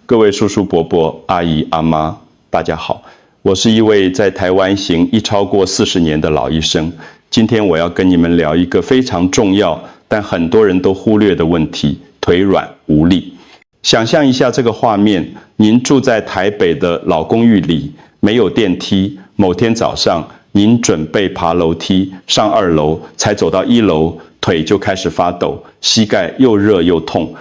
各位叔叔伯伯、阿姨阿妈，大家好，我是一位在台湾行医超过40年的老医生。今天我要跟你们聊一个非常重要，但很多人都忽略的问题：腿软无力。想象一下这个画面，您住在台北的老公寓里，没有电梯。某天早上，您准备爬楼梯上2楼，才走到1楼，腿就开始发抖，膝盖又热又痛。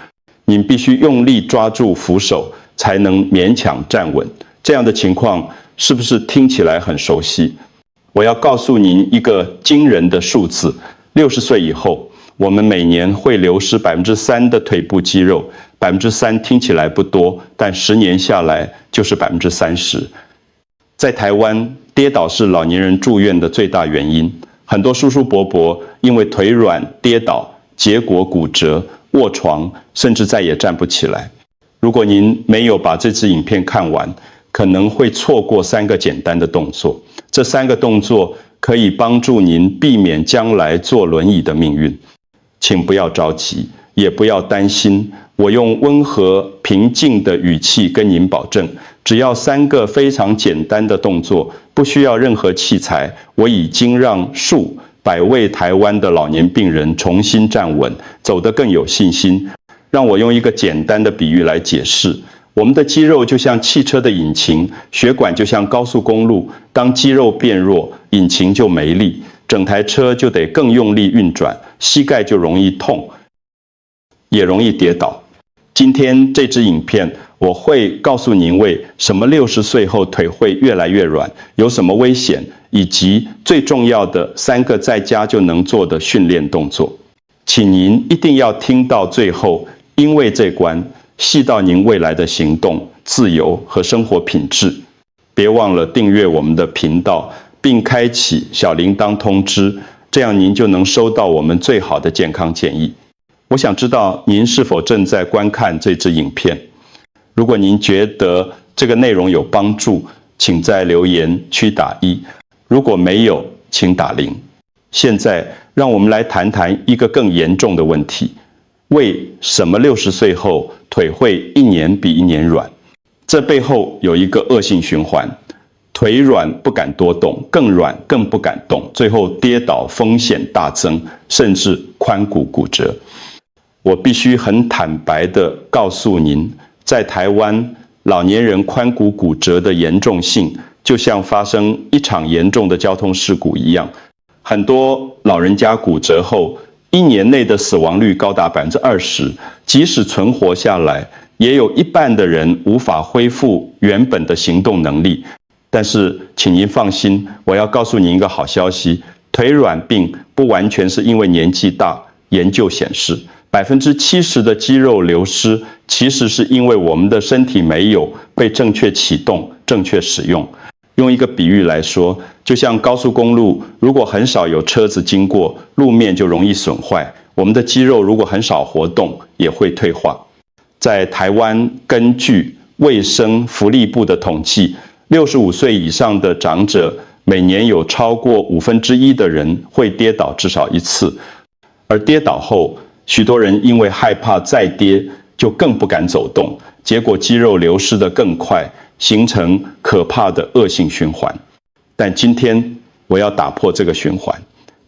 您必须用力抓住扶手，才能勉强站稳。这样的情况是不是听起来很熟悉？我要告诉您一个惊人的数字：60岁以后，我们每年会流失3%的腿部肌肉。3%听起来不多，但10年下来就是30%。在台湾，跌倒是老年人住院的最大原因。很多叔叔伯伯因为腿软跌倒，结果骨折、卧床，甚至再也站不起来。如果您没有把这支影片看完，可能会错过3个简单的动作。这3个动作可以帮助您避免将来坐轮椅的命运。请不要着急，也不要担心。我用温和平静的语气跟您保证，只要3个非常简单的动作，不需要任何器材，我已经让数百位台湾的老年病人重新站稳，走得更有信心。让我用一个简单的比喻来解释：我们的肌肉就像汽车的引擎，血管就像高速公路，当肌肉变弱，引擎就没力，整台车就得更用力运转，膝盖就容易痛，也容易跌倒。今天这支影片，我会告诉您为什么60岁后腿会越来越软，有什么危险，以及最重要的3个在家就能做的训练动作。请您一定要听到最后，因为这关细到您未来的行动、自由和生活品质。别忘了订阅我们的频道，并开启小铃铛通知，这样您就能收到我们最好的健康建议。我想知道您是否正在观看这支影片。如果您觉得这个内容有帮助，请在留言区打1；如果没有，请打0。现在让我们来谈谈一个更严重的问题：为什么60岁后腿会1年比1年软？这背后有一个恶性循环：腿软不敢多动，更软更不敢动，最后跌倒风险大增，甚至髋骨骨折。我必须很坦白地告诉您，在台湾，老年人髋骨骨折的严重性，就像发生一场严重的交通事故一样。很多老人家骨折后，1年内的死亡率高达20%，即使存活下来，也有1半的人无法恢复原本的行动能力。但是，请您放心，我要告诉您一个好消息：腿软病不完全是因为年纪大。研究显示，70%的肌肉流失其实是因为我们的身体没有被正确启动、正确使用。用一个比喻来说，就像高速公路，如果很少有车子经过，路面就容易损坏。我们的肌肉如果很少活动，也会退化。在台湾，根据卫生福利部的统计，65岁以上的长者，每年有超过1/5的人会跌倒至少1次。而跌倒后，许多人因为害怕再跌，就更不敢走动，结果肌肉流失得更快，形成可怕的恶性循环。但今天我要打破这个循环。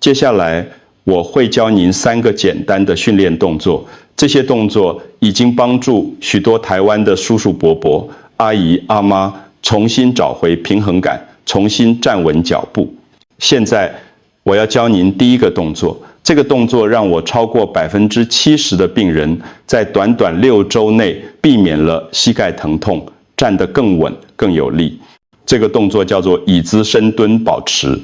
接下来我会教您3个简单的训练动作，这些动作已经帮助许多台湾的叔叔伯伯、阿姨阿妈重新找回平衡感，重新站稳脚步。现在我要教您第1个动作。这个动作让我超过70%的病人在短短6周内避免了膝盖疼痛，站得更稳、更有力。这个动作叫做椅姿深蹲保持。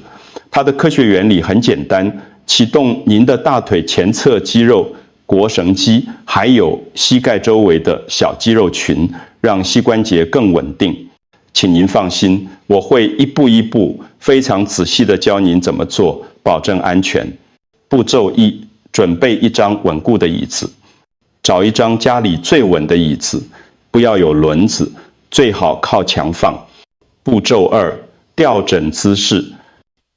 它的科学原理很简单，启动您的大腿前侧肌肉、腘绳肌，还有膝盖周围的小肌肉群，让膝关节更稳定。请您放心，我会一步一步、非常仔细地教您怎么做，保证安全。步骤1：准备一张稳固的椅子，找一张家里最稳的椅子，不要有轮子，最好靠墙放。步骤2：调整姿势，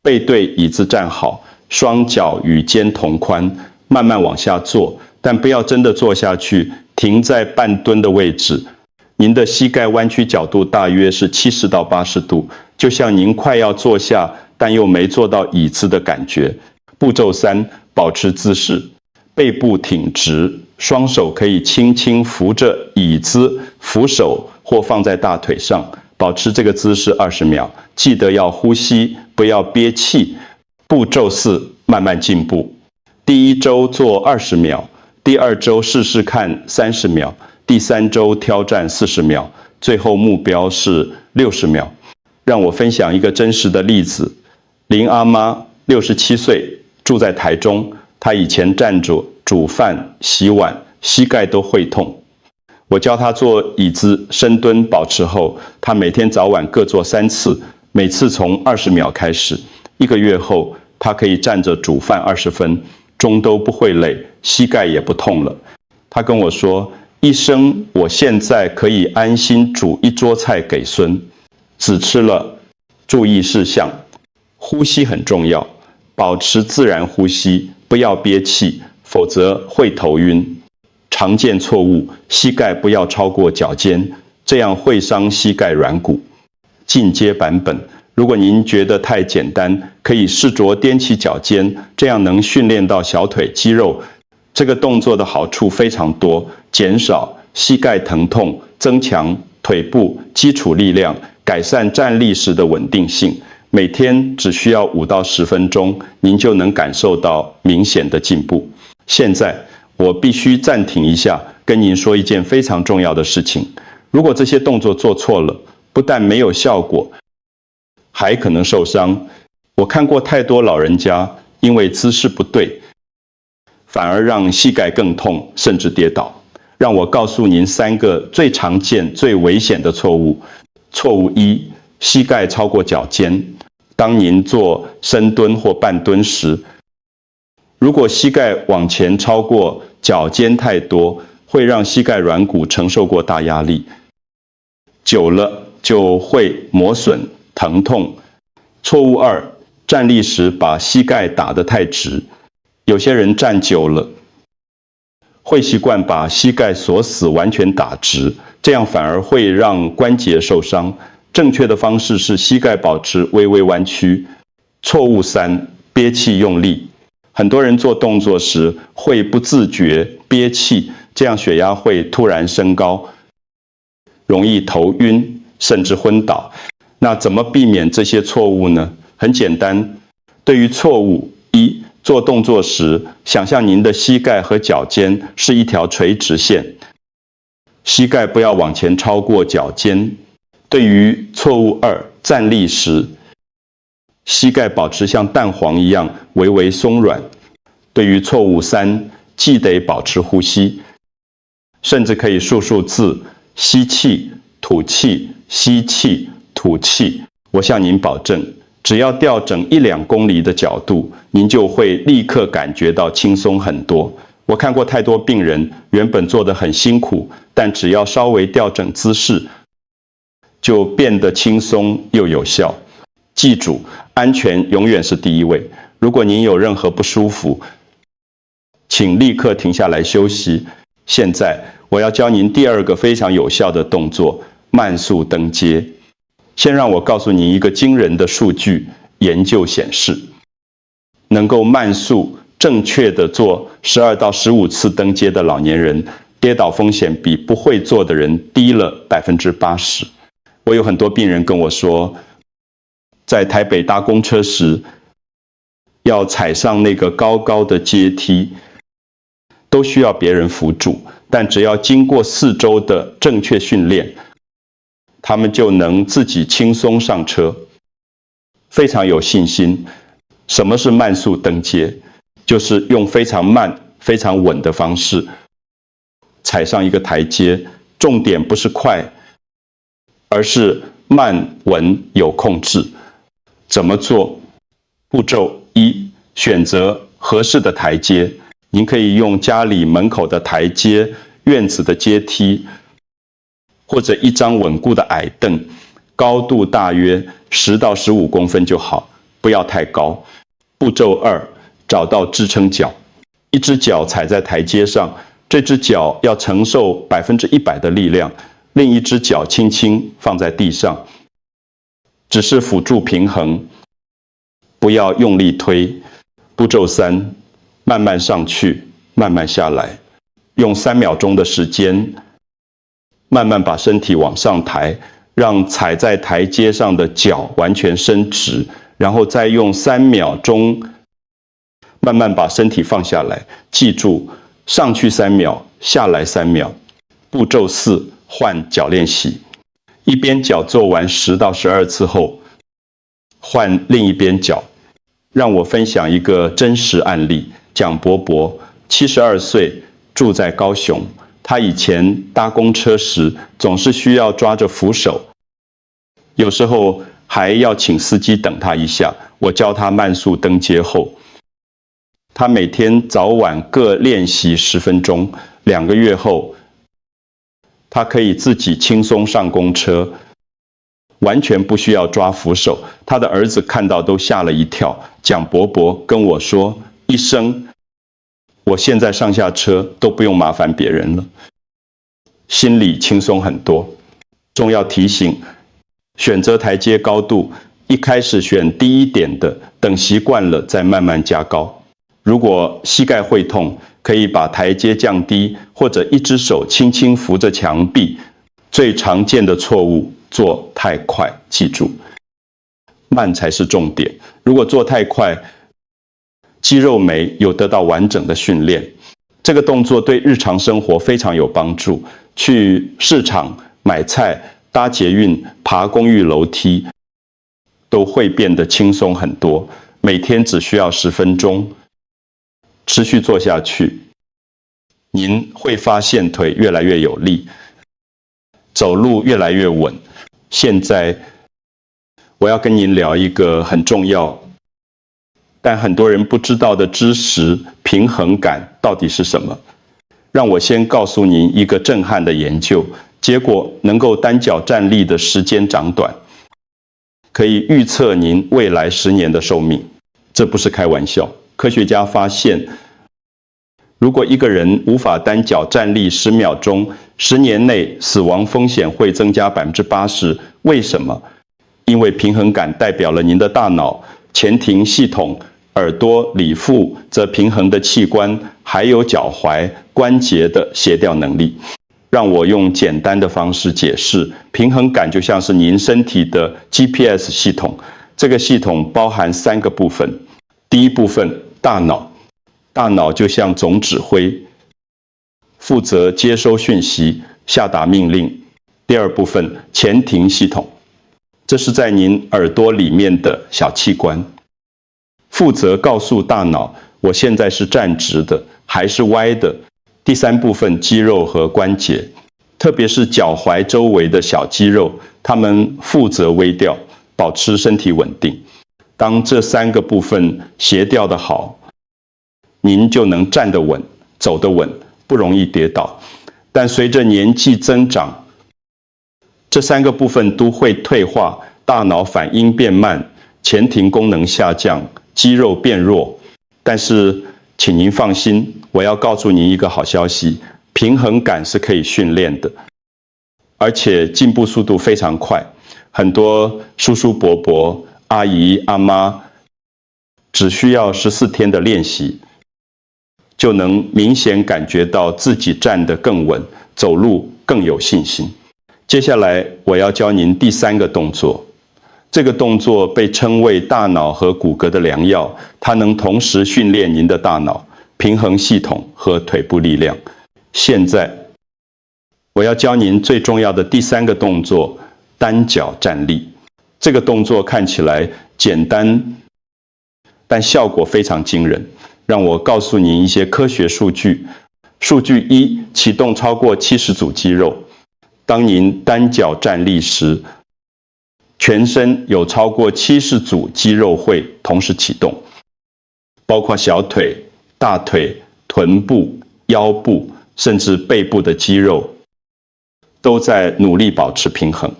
背对椅子站好，双脚与肩同宽，慢慢往下坐，但不要真的坐下去，停在半蹲的位置，您的膝盖弯曲角度大约是70到80度，就像您快要坐下，但又没坐到椅子的感觉。步骤3，保持姿势，背部挺直，双手可以轻轻扶着椅子、扶手或放在大腿上，保持这个姿势20秒。记得要呼吸，不要憋气。步骤4，慢慢进步。第1周做20秒，第2周试试看30秒，第3周挑战40秒，最后目标是60秒。让我分享一个真实的例子。林阿妈67岁，住在台中，她以前站着煮饭、洗碗，膝盖都会痛。我教她做椅子深蹲保持后，她每天早晚各做3次，每次从20秒开始。1个月后，她可以站着煮饭20分，钟都不会累，膝盖也不痛了。她跟我说：“医生，我现在可以安心煮一桌菜给孙。”只吃了，注意事项：呼吸很重要，保持自然呼吸，不要憋气，否则会头晕。常见错误：膝盖不要超过脚尖，这样会伤膝盖软骨。进阶版本：如果您觉得太简单，可以试着踮起脚尖，这样能训练到小腿肌肉。这个动作的好处非常多，减少膝盖疼痛，增强腿部基础力量，改善站立时的稳定性。每天只需要5到10分钟，您就能感受到明显的进步。现在我必须暂停一下，跟您说一件非常重要的事情。如果这些动作做错了，不但没有效果，还可能受伤。我看过太多老人家因为姿势不对，反而让膝盖更痛，甚至跌倒。让我告诉您3个最常见、最危险的错误。错误1：膝盖超过脚尖。当您做深蹲或半蹲时，如果膝盖往前超过脚尖太多，会让膝盖软骨承受过大压力，久了就会磨损、疼痛。错误2：站立时把膝盖打得太直。有些人站久了，会习惯把膝盖锁死，完全打直，这样反而会让关节受伤。正确的方式是膝盖保持微微弯曲。错误3：憋气用力。很多人做动作时会不自觉憋气，这样血压会突然升高，容易头晕甚至昏倒。那怎么避免这些错误呢？很简单，对于错误1：做动作时，想象您的膝盖和脚尖是一条垂直线，膝盖不要往前超过脚尖。对于错误2：站立时，膝盖保持像蛋黄一样微微松软。对于错误3：记得保持呼吸，甚至可以数数字，吸气、吐气、吸气、吐气。我向您保证，只要调整1-2公里的角度，您就会立刻感觉到轻松很多。我看过太多病人，原本做得很辛苦，但只要稍微调整姿势，就变得轻松又有效。记住，安全永远是第一位。如果您有任何不舒服，请立刻停下来休息。现在我要教您第2个非常有效的动作——慢速登阶。先让我告诉您一个惊人的数据。研究显示，能够慢速正确地做12到15次登阶的老年人，跌倒风险比不会做的人低了80%。我有很多病人跟我说，在台北搭公车时，要踩上那个高高的阶梯，都需要别人扶助，但只要经过4周的正确训练，他们就能自己轻松上车，非常有信心。什么是慢速登阶？就是用非常慢、非常稳的方式踩上一个台阶，重点不是快，而是慢、稳、有控制。怎么做？步骤1：选择合适的台阶。您可以用家里门口的台阶、院子的阶梯，或者一张稳固的矮凳，高度大约10到15公分就好，不要太高。步骤2：找到支撑脚。一只脚踩在台阶上，这只脚要承受100%的力量，另一只脚轻轻放在地上，只是辅助平衡，不要用力推。步骤3，慢慢上去，慢慢下来，用3秒钟的时间，慢慢把身体往上抬，让踩在台阶上的脚完全伸直，然后再用3秒钟，慢慢把身体放下来。记住，上去3秒，下来3秒。步骤4，换脚练习。一边脚做完10到12次后，换另一边脚。让我分享一个真实案例。蒋伯伯72岁，住在高雄。他以前搭公车时，总是需要抓着扶手，有时候还要请司机等他一下。我教他慢速登阶后，他每天早晚各练习10分钟。2个月后，他可以自己轻松上公车，完全不需要抓扶手。他的儿子看到都吓了一跳。蒋伯伯跟我说：“医生，我现在上下车都不用麻烦别人了，心里轻松很多。”重要提醒：选择台阶高度，一开始选低一点的，等习惯了再慢慢加高。如果膝盖会痛，可以把台阶降低，或者一只手轻轻扶着墙壁。最常见的错误，做太快。记住，慢才是重点。如果做太快，肌肉没有得到完整的训练。这个动作对日常生活非常有帮助。去市场买菜、搭捷运、爬公寓楼梯，都会变得轻松很多。每天只需要10分钟，持续做下去，您会发现腿越来越有力，走路越来越稳。现在我要跟您聊一个很重要，但很多人不知道的知识：平衡感到底是什么？让我先告诉您一个震撼的研究结果：能够单脚站立的时间长短，可以预测您未来10年的寿命。这不是开玩笑。科学家发现，如果一个人无法单脚站立10秒钟，10年内死亡风险会增加80%。为什么？因为平衡感代表了您的大脑、前庭系统、耳朵、里腹则平衡的器官，还有脚踝、关节的协调能力。让我用简单的方式解释：平衡感就像是您身体的 GPS 系统，这个系统包含3个部分。第一部分，大脑。大脑就像总指挥，负责接收讯息、下达命令。第二部分，前庭系统，这是在您耳朵里面的小器官，负责告诉大脑我现在是站直的还是歪的。第3部分，肌肉和关节，特别是脚踝周围的小肌肉，它们负责微调，保持身体稳定。当这3个部分协调得好，您就能站得稳，走得稳，不容易跌倒。但随着年纪增长，这3个部分都会退化，大脑反应变慢，前庭功能下降，肌肉变弱。但是请您放心，我要告诉您一个好消息：平衡感是可以训练的，而且进步速度非常快。很多叔叔伯伯、阿姨阿妈只需要14天的练习，就能明显感觉到自己站得更稳，走路更有信心。接下来我要教您第3个动作，这个动作被称为大脑和骨骼的良药，它能同时训练您的大脑、平衡系统和腿部力量。现在我要教您最重要的第3个动作，单脚站立。这个动作看起来简单，但效果非常惊人。让我告诉您一些科学数据。数据1，启动超过70组肌肉。当您单脚站立时，全身有超过70组肌肉会同时启动，包括小腿、大腿、臀部、腰部，甚至背部的肌肉，都在努力保持平衡。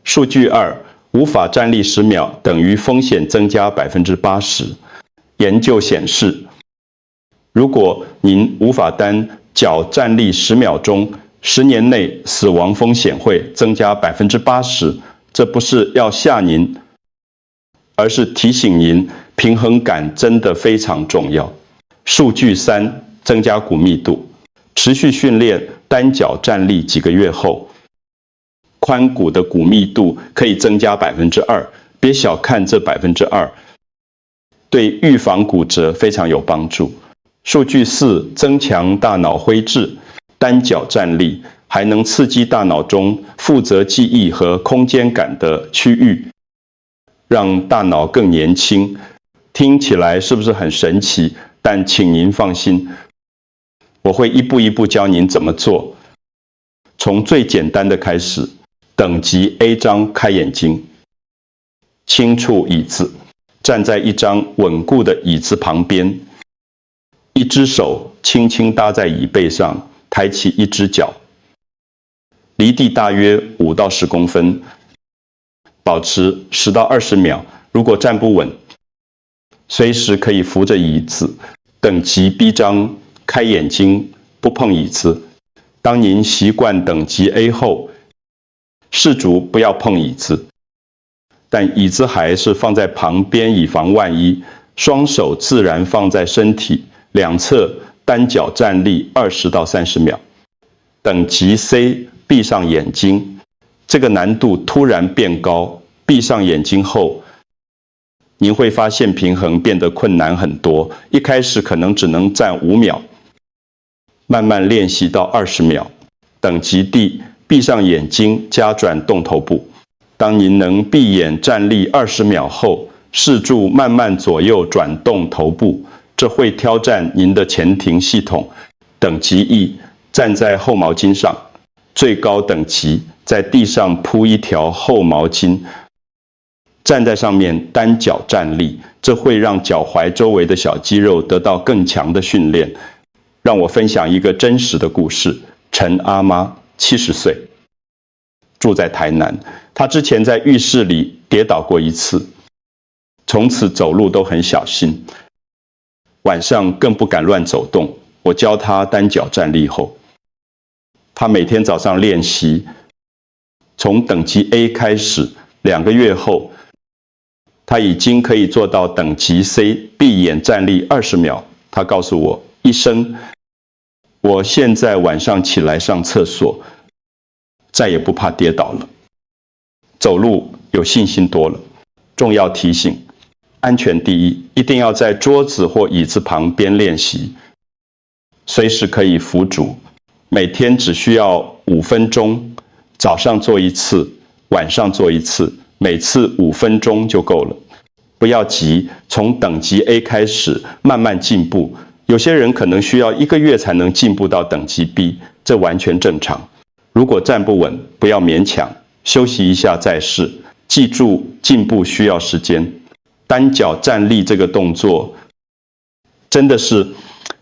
数据2，无法站立10秒等于风险增加80%。研究显示，如果您无法单脚站立10秒钟， 10年内死亡风险会增加80%。这不是要吓您，而是提醒您，平衡感真的非常重要。数据3，增加骨密度。持续训练单脚站立几个月后，髋骨的骨密度可以增加2%。别小看这2%，对预防骨折非常有帮助。数据4，增强大脑灰质。单脚站立还能刺激大脑中负责记忆和空间感的区域，让大脑更年轻。听起来是不是很神奇？但请您放心，我会一步一步教您怎么做。从最简单的开始，等级 A 章开眼睛，轻触椅子，站在一张稳固的椅子旁边，一只手轻轻搭在椅背上，抬起一只脚，离地大约5到10公分，保持10到20秒。如果站不稳，随时可以扶着椅子。等级 B 章开眼睛，不碰椅子。当您习惯等级 A 后，试足不要碰椅子，但椅子还是放在旁边，以防万一。双手自然放在身体两侧，单脚站立20到30秒。等级 C， 闭上眼睛。这个难度突然变高，闭上眼睛后，您会发现平衡变得困难很多。一开始可能只能站5秒，慢慢练习到20秒。等级 D， 闭上眼睛加转动头部。当您能闭眼站立20秒后，试住慢慢左右转动头部，这会挑战您的前庭系统。等级 E， 站在厚毛巾上。最高等级，在地上铺一条厚毛巾，站在上面单脚站立，这会让脚踝周围的小肌肉得到更强的训练。让我分享一个真实的故事。陈阿妈70岁，住在台南。她之前在浴室里跌倒过一次，从此走路都很小心，晚上更不敢乱走动。我教她单脚站立后，她每天早上练习，从等级 A 开始，2个月后，她已经可以做到等级 C， 闭眼站立20秒。她告诉我，医生，我现在晚上起来上厕所，再也不怕跌倒了，走路有信心多了。重要提醒，安全第一，一定要在桌子或椅子旁边练习，随时可以扶足。每天只需要5分钟，早上做1次，晚上做1次，每次5分钟就够了。不要急，从等级 A 开始，慢慢进步。有些人可能需要1个月才能进步到等级 B， 这完全正常。如果站不稳，不要勉强，休息一下再试。记住，进步需要时间。单脚站立这个动作，真的是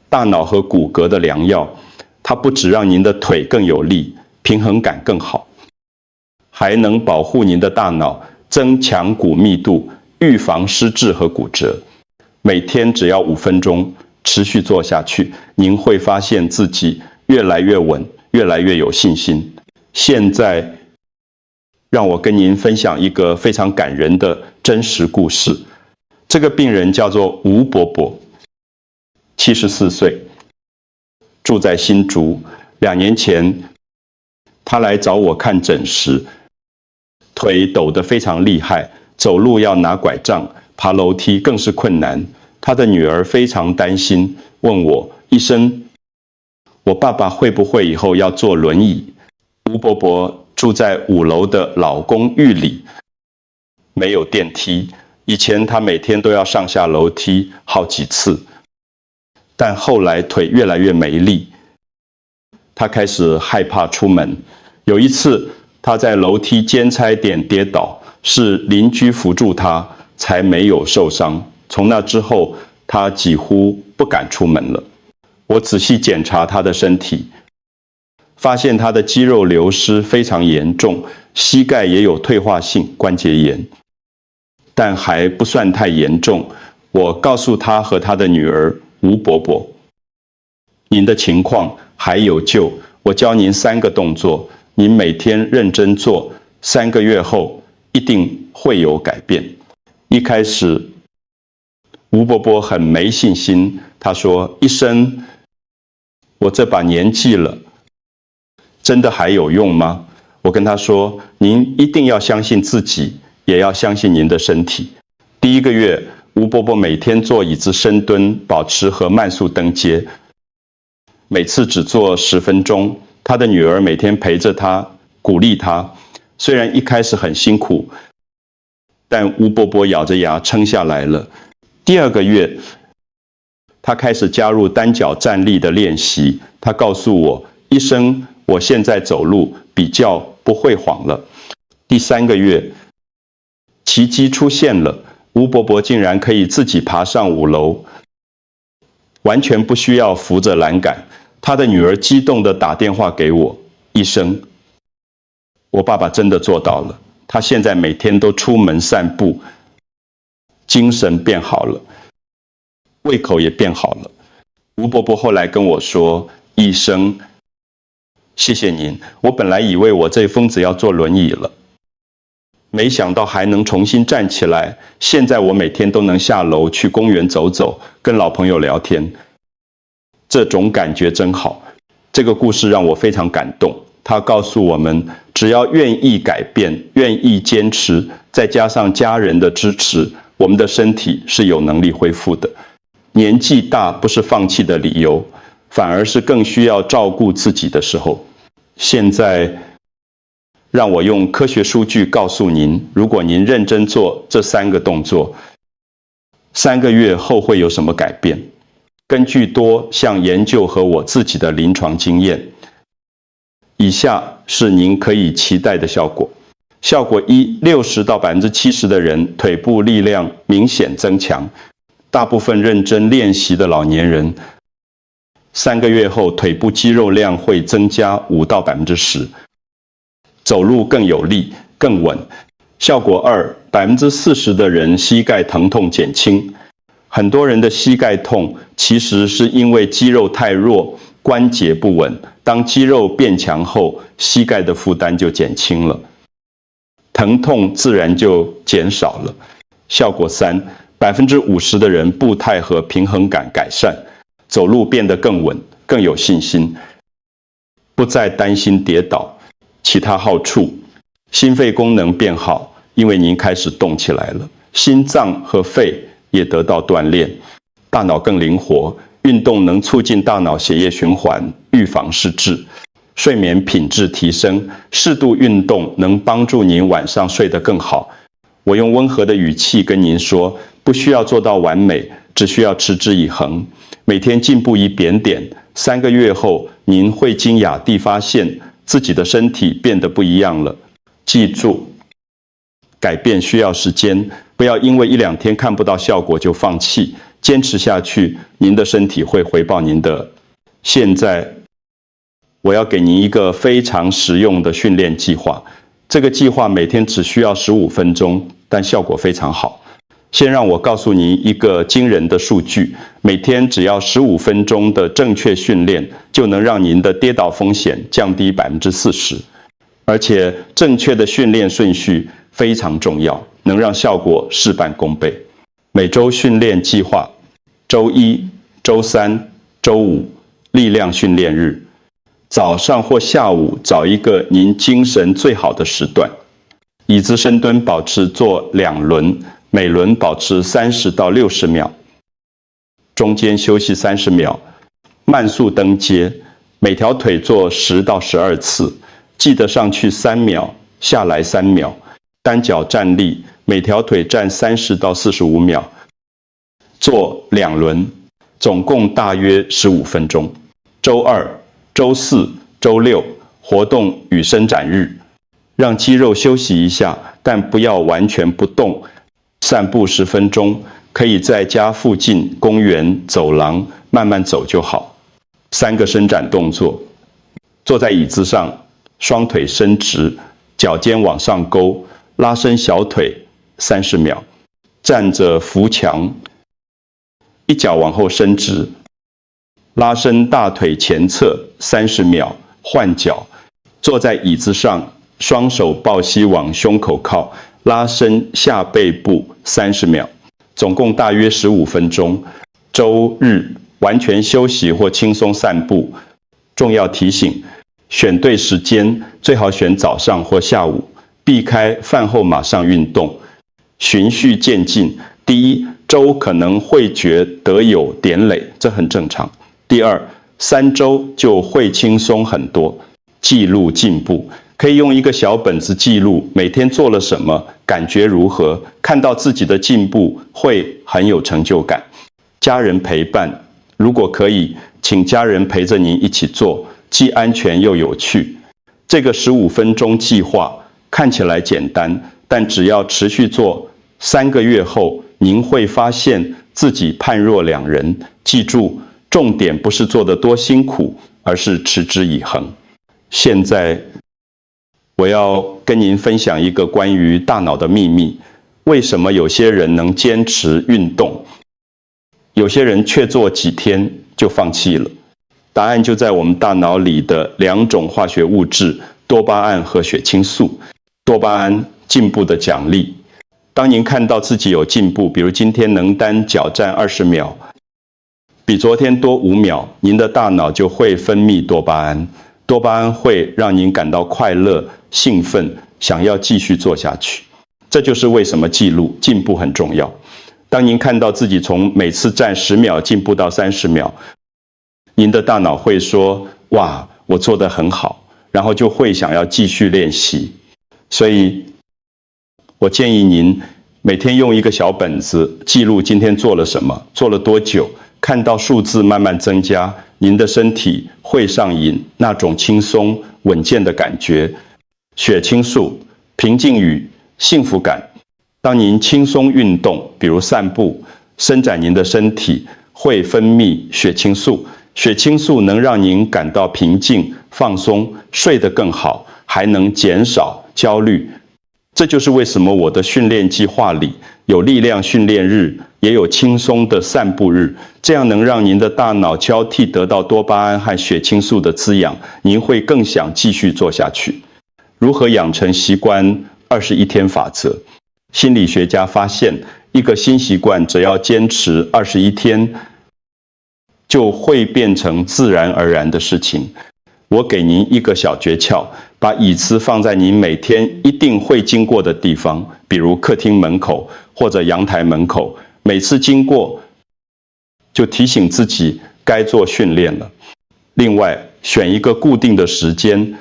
大脑和骨骼的良药。它不只让您的腿更有力，平衡感更好，还能保护您的大脑，增强骨密度，预防失智和骨折。每天只要5分钟，持续做下去，您会发现自己越来越稳，越来越有信心。现在，让我跟您分享一个非常感人的真实故事。这个病人叫做吴伯伯，74岁，住在新竹。2年前，他来找我看诊时，腿抖得非常厉害，走路要拿拐杖，爬楼梯更是困难。他的女儿非常担心，问我，医生，我爸爸会不会以后要坐轮椅？吴伯伯住在5楼的老公寓里，没有电梯。以前他每天都要上下楼梯好几次，但后来腿越来越没力，他开始害怕出门。有一次，他在楼梯兼差点跌倒，是邻居扶住他，才没有受伤。从那之后，他几乎不敢出门了。我仔细检查他的身体，发现他的肌肉流失非常严重，膝盖也有退化性关节炎，但还不算太严重。我告诉他和他的女儿吴伯伯，您的情况还有救，我教您3个动作，您每天认真做，3个月后一定会有改变。一开始，吴伯伯很没信心，他说：“医生，我这把年纪了，真的还有用吗？”我跟他说：“您一定要相信自己，也要相信您的身体。”第1个月，吴伯伯每天做椅子深蹲、保持和慢速登阶，每次只做10分钟。他的女儿每天陪着他，鼓励他。虽然一开始很辛苦，但吴伯伯咬着牙撑下来了。第2个月，他开始加入单脚站立的练习。他告诉我：“医生，我现在走路比较不会晃了。”第3个月，奇迹出现了，吴伯伯竟然可以自己爬上5楼，完全不需要扶着栏杆。他的女儿激动地打电话给我：“医生，我爸爸真的做到了，他现在每天都出门散步，精神变好了，胃口也变好了。”吴伯伯后来跟我说：“医生，谢谢您，我本来以为我这疯子要坐轮椅了，没想到还能重新站起来。现在我每天都能下楼去公园走走，跟老朋友聊天，这种感觉真好。”这个故事让我非常感动。他告诉我们，只要愿意改变，愿意坚持，再加上家人的支持，我们的身体是有能力恢复的。年纪大不是放弃的理由，反而是更需要照顾自己的时候。现在，让我用科学数据告诉您，如果您认真做这3个动作，3个月后会有什么改变？根据多项研究和我自己的临床经验，以下是您可以期待的效果。效果1 ，60%到70%的人腿部力量明显增强，大部分认真练习的老年人，3个月后腿部肌肉量会增加5到10%，走路更有力、更稳。效果2 ，40% 的人膝盖疼痛减轻。很多人的膝盖痛其实是因为肌肉太弱，关节不稳。当肌肉变强后，膝盖的负担就减轻了，疼痛自然就减少了。效果3 ，50% 的人步态和平衡感改善，走路变得更稳、更有信心，不再担心跌倒。其他好处，心肺功能变好，因为您开始动起来了，心脏和肺也得到锻炼，大脑更灵活。运动能促进大脑血液循环，预防失智，睡眠品质提升。适度运动能帮助您晚上睡得更好。我用温和的语气跟您说，不需要做到完美，只需要持之以恒，每天进步一点点。3个月后，您会惊讶地发现自己的身体变得不一样了。记住，改变需要时间，不要因为1、2天看不到效果就放弃，坚持下去，您的身体会回报您的。现在，我要给您一个非常实用的训练计划。这个计划每天只需要15分钟，但效果非常好。先让我告诉您一个惊人的数据：每天只要15分钟的正确训练，就能让您的跌倒风险降低40%。而且，正确的训练顺序非常重要，能让效果事半功倍。每周训练计划：周1、周3、周5，力量训练日。早上或下午找一个您精神最好的时段。椅子深蹲保持做2轮，每轮保持30到60秒，中间休息30秒。慢速登阶，每条腿做10到12次，记得上去3秒，下来3秒。单脚站立，每条腿站30到45秒，做2轮，总共大约15分钟。周2、周4、周6活动与伸展日，让肌肉休息一下，但不要完全不动。散步10分钟，可以在家附近公园走廊慢慢走就好。3个伸展动作：坐在椅子上，双腿伸直，脚尖往上勾，拉伸小腿30秒；站着扶墙，一脚往后伸直，拉伸大腿前侧30秒，换脚，坐在椅子上，双手抱膝往胸口靠，拉伸下背部30秒，总共大约15分钟。周日完全休息或轻松散步。重要提醒：选对时间，最好选早上或下午，避开饭后马上运动，循序渐进。第一周可能会觉得有点累，这很正常。第二，3周就会轻松很多。记录进步，可以用一个小本子记录每天做了什么，感觉如何，看到自己的进步会很有成就感。家人陪伴，如果可以，请家人陪着您一起做，既安全又有趣。这个15分钟计划看起来简单，但只要持续做3个月后，您会发现自己判若两人。记住，重点不是做得多辛苦，而是持之以恒。现在我要跟您分享一个关于大脑的秘密。为什么有些人能坚持运动，有些人却做几天就放弃了？答案就在我们大脑里的2种化学物质，多巴胺和血清素。多巴胺，进步的奖励。当您看到自己有进步，比如今天能单脚站20秒，比昨天多5秒，您的大脑就会分泌多巴胺。多巴胺会让您感到快乐、兴奋，想要继续做下去。这就是为什么记录进步很重要。当您看到自己从每次站10秒进步到30秒，您的大脑会说：哇，我做得很好，然后就会想要继续练习。所以我建议您每天用一个小本子记录今天做了什么，做了多久，看到数字慢慢增加，您的身体会上瘾那种轻松稳健的感觉。血清素，平静与幸福感。当您轻松运动，比如散步，伸展您的身体，会分泌血清素。血清素能让您感到平静、放松，睡得更好，还能减少焦虑。这就是为什么我的训练计划里有力量训练日，也有轻松的散步日，这样能让您的大脑交替得到多巴胺和血清素的滋养，您会更想继续做下去。如何养成习惯21天法则？心理学家发现，一个新习惯只要坚持21天，就会变成自然而然的事情。我给您一个小诀窍，把椅子放在您每天一定会经过的地方，比如客厅门口或者阳台门口，每次经过就提醒自己该做训练了。另外，选一个固定的时间，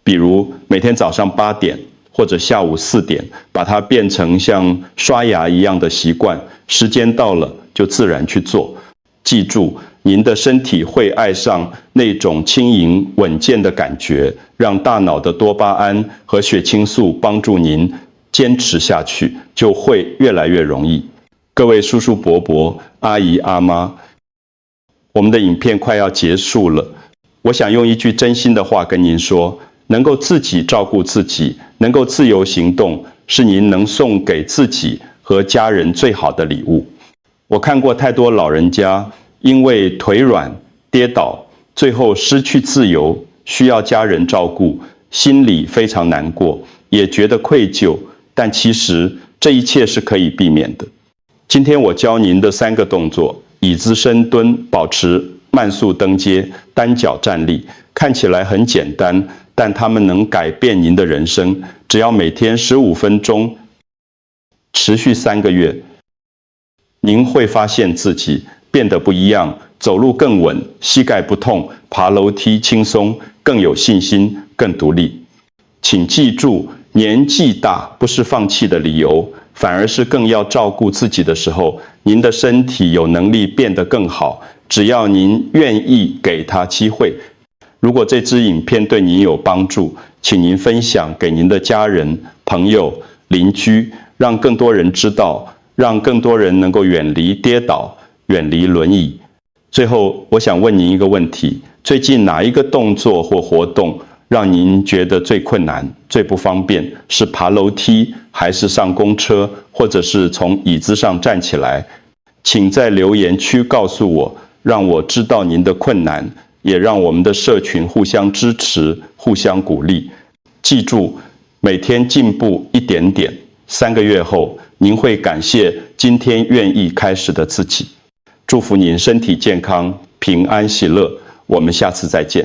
比如每天早上8点或者下午4点，把它变成像刷牙一样的习惯，时间到了就自然去做。记住，您的身体会爱上那种轻盈稳健的感觉，让大脑的多巴胺和血清素帮助您坚持下去，就会越来越容易。各位叔叔伯伯、阿姨阿妈，我们的影片快要结束了，我想用一句真心的话跟您说，能够自己照顾自己，能够自由行动，是您能送给自己和家人最好的礼物。我看过太多老人家因为腿软、跌倒，最后失去自由，需要家人照顾，心里非常难过，也觉得愧疚，但其实这一切是可以避免的。今天我教您的3个动作：椅子深蹲、保持慢速登阶、单脚站立，看起来很简单，但它们能改变您的人生。只要每天15分钟，持续3个月，您会发现自己变得不一样，走路更稳，膝盖不痛，爬楼梯轻松，更有信心，更独立。请记住，年纪大不是放弃的理由，反而是更要照顾自己的时候，您的身体有能力变得更好，只要您愿意给他机会。如果这支影片对您有帮助，请您分享给您的家人、朋友、邻居，让更多人知道，让更多人能够远离跌倒，远离轮椅。最后，我想问您一个问题：最近哪一个动作或活动让您觉得最困难、最不方便？是爬楼梯，还是上公车，或者是从椅子上站起来？请在留言区告诉我，让我知道您的困难，也让我们的社群互相支持、互相鼓励。记住，每天进步一点点，3个月后，您会感谢今天愿意开始的自己。祝福您身体健康、平安喜乐。我们下次再见。